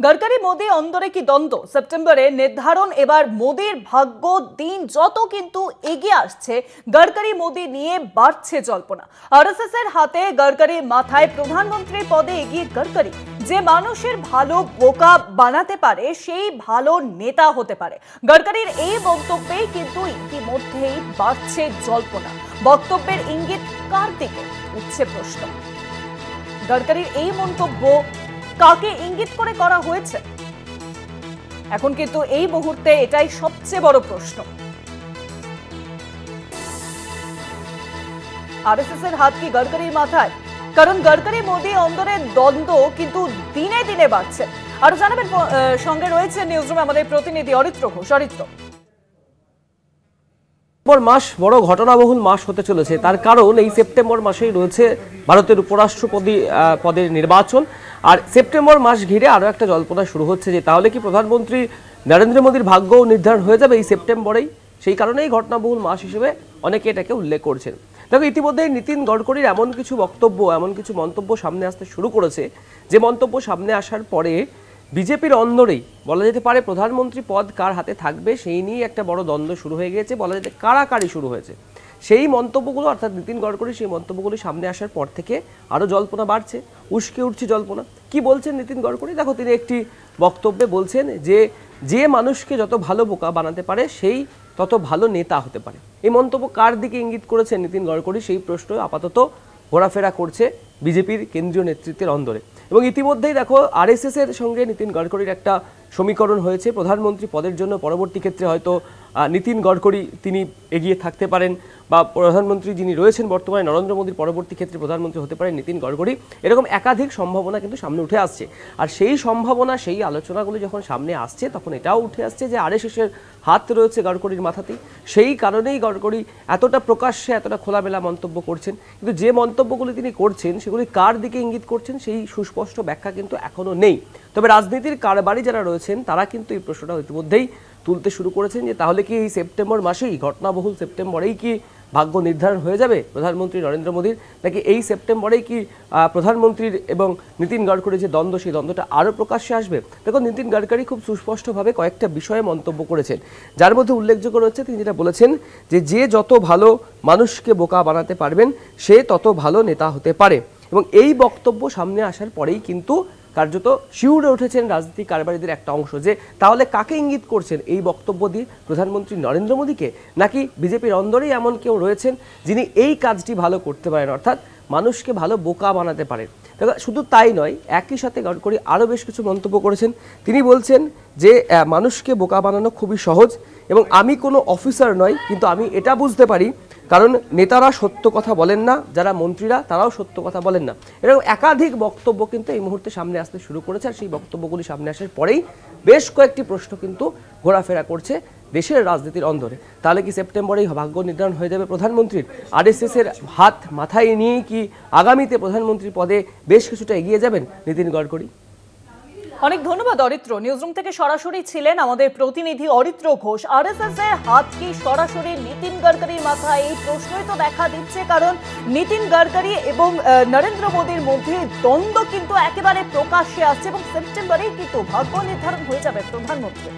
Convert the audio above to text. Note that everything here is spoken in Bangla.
গডকরি মোদি অন্দরে কি দ্বন্দ্ব? সেপ্টেম্বরে নির্ধারণ এবার মোদির ভাগ্য দিন যত কিন্তু এগিয়ে আসছে গডকরি মোদি নিয়ে বাড়ছে জল্পনা। আরএসএস এর হাতে গডকরির মাথায় প্রধানমন্ত্রী পদে এগিয়ে গডকরি যে মানুষের ভালো বোকা বানাতে পারে সেই ভালো নেতা হতে পারে। গডকরির এই মন্তব্যেই কিন্তু ইতিমধ্যেই বাড়ছে জল্পনা। বক্তব্যের ইঙ্গিত কার দিকে উঠছে প্রশ্ন। গডকরির এই মন্তব্য কাকে ইঙ্গিত করে করা হয়েছে এখন কিন্তু এই মুহূর্তে এটাই সবচেয়ে বড় প্রশ্ন। আরএসএস এর হাত কি গডকরির মাথায়? কারণ গডকরি মোদি অন্দরের দ্বন্দ্ব কিন্তু দিনে দিনে বাড়ছে। আর জানাবেন সঙ্গে রয়েছে নিউজরুমে আমাদের প্রতিনিধি অরিত্র ঘোষ। অরিত্র, মাস বড় ঘটনাবহুল মাস হতে চলেছে, তার কারণ এই সেপ্টেম্বর মাসেই রয়েছে ভারতের উপরাষ্ট্রপতি পদের নির্বাচন। আর সেপ্টেম্বর মাস ঘিরে আরো একটা জল্পনা শুরু হচ্ছে যে তাহলে কি প্রধানমন্ত্রী নরেন্দ্র মোদীর ভাগ্য নির্ধারণ হয়ে যাবে এই সেপ্টেম্বরেই। সেই কারণেই ঘটনাবহুল মাস হিসেবে অনেকে এটাকে উল্লেখ করছেন। দেখো, ইতিমধ্যে নীতিন গডকরির এমন কিছু বক্তব্য, এমন কিছু মন্তব্য সামনে আসতে শুরু করেছে যে মন্তব্য সামনে আসার পরে বিজেপির অন্দরেই বলা যেতে পারে প্রধানমন্ত্রী পদ কার হাতে থাকবে সেই নিয়ে একটা বড় দ্বন্দ্ব শুরু হয়ে গেছে, বলা যেতে কারাকারি শুরু হয়েছে। সেই মন্তব্যগুলো অর্থাৎ নীতিন গডকরি সেই মন্তব্যগুলো সামনে আসার পর থেকে আরও জল্পনা বাড়ছে, উস্কে উঠছে জল্পনা। কি বলছেন নীতিন গডকরি? দেখো, তিনি একটি বক্তব্যে বলছেন যে মানুষকে যত ভালো বোকা বানাতে পারে সেই তত ভালো নেতা হতে পারে। এই মন্তব্য কার দিকে ইঙ্গিত করেছেন নীতিন গডকরি সেই প্রশ্ন আপাতত ঘোরাফেরা করছে বিজেপির কেন্দ্রীয় নেতৃত্বের অন্দরে। এবং ইতিমধ্যেই দেখো, আরএসএস এর সঙ্গে নীতিন গডকরির একটা সমীকরণ হয়েছে। প্রধানমন্ত্রী পদের জন্য পরবর্তী ক্ষেত্রে হয়তো নীতিন গডকরি তিনি এগিয়ে থাকতে পারেন, বা প্রধানমন্ত্রী যিনি রয়েছেন বর্তমানে নরেন্দ্র মোদীর পরবর্তী ক্ষেত্রে প্রধানমন্ত্রী হতে পারেন নীতিন গডকরি। এরকম একাধিক সম্ভাবনা কিন্তু সামনে উঠে আসছে। আর সেই সম্ভাবনা, সেই আলোচনাগুলি যখন সামনে আসছে তখন এটাও উঠে আসছে যে আরএসএস এর হাত রয়েছে গডকরির মাথাতেই। সেই কারণেই গডকরি এতটা প্রকাশ্যে এতটা খোলামেলা মন্তব্য করছেন। কিন্তু যে মন্তব্যগুলি তিনি করছেন সেগুলি কার দিকে ইঙ্গিত করছেন সেই সুস্পষ্ট ব্যাখ্যা কিন্তু এখনো নেই। তবে রাজনীতির কারবারি যারা রয়েছেন তারা কিন্তু এই প্রশ্নটা ইতিমধ্যেই তুলতে শুরু করেছেন যে তাহলে কি এই সেপ্টেম্বর মাসেই, ঘটনাবহুল সেপ্টেম্বরেই কি ভাগ্য নির্ধারণ হয়ে যাবে প্রধানমন্ত্রী নরেন্দ্র মোদীর, নাকি এই সেপ্টেম্বরেই কি প্রধানমন্ত্রীর এবং নীতিন গডকরির যে দ্বন্দ্ব সেই দ্বন্দ্বটা আরও প্রকাশ্যে আসবে? দেখো, নীতিন গডকরি খুব সুস্পষ্টভাবে কয়েকটা বিষয়ে মন্তব্য করেছেন, যার মধ্যে উল্লেখযোগ্য রয়েছে তিনি যেটা বলেছেন যে যত ভালো মানুষকে বোকা বানাতে পারবেন সে তত ভালো নেতা হতে পারে। এবং এই বক্তব্য সামনে আসার পরেই কিন্তু কার্যত শিউরে উঠেছেন রাজনীতি কারবারিদের একটা অংশ যে তাহলে কাকে ইঙ্গিত করছেন এই বক্তব্য দিয়ে, প্রধানমন্ত্রী নরেন্দ্র মোদীকে, নাকি বিজেপির অন্দরেই এমন কেউ রয়েছেন যিনি এই কাজটি ভালো করতে পারেন, অর্থাৎ মানুষকে ভালো বোকা বানাতে পারেন। শুধু তাই নয়, একই সাথে গডকরি আরও বেশ কিছু মন্তব্য করেছেন। তিনি বলছেন যে মানুষকে বোকা বানানো খুবই সহজ এবং আমি কোনো অফিসার নই, কিন্তু আমি এটা বুঝতে পারি কারণ নেতারা সত্য কথা বলেন না, যারা মন্ত্রীরা তারাও সত্য কথা বলেন না। এরকম একাধিক বক্তব্য কিন্তু এই মুহূর্তে সামনে আসতে শুরু করেছে। আর সেই বক্তব্যগুলি সামনে আসার পরেই বেশ কয়েকটি প্রশ্ন কিন্তু ঘোরাফেরা করছে দেশের রাজনীতির অন্দরে। তাহলে কি সেপ্টেম্বরেই ভাগ্য নির্ধারণ হয়ে যাবে প্রধানমন্ত্রীর? আরএসএস এর হাত মাথায় নিয়েই কি আগামীতে প্রধানমন্ত্রী পদে বেশ কিছুটা এগিয়ে যাবেন নীতিন গডকরি? অনেক ধন্যবাদ অরিত্র। নিউজরুম থেকে সরাসরি ছিলেন আমাদের প্রতিনিধি অরিত্র ঘোষ। আরএসএস এর হাত কি সরাসরি নীতিন গডকরির মাথায়? এই প্রশ্নই তো দেখা দিচ্ছে, কারণ নীতিন গডকরি এবং নরেন্দ্র মোদীর মধ্যে দ্বন্দ্ব কিন্তু একেবারে প্রকাশ্যে আসছে এবং সেপ্টেম্বরেই কিন্তু ভাগ্য নির্ধারণ হয়ে যাবে প্রধানমন্ত্রী।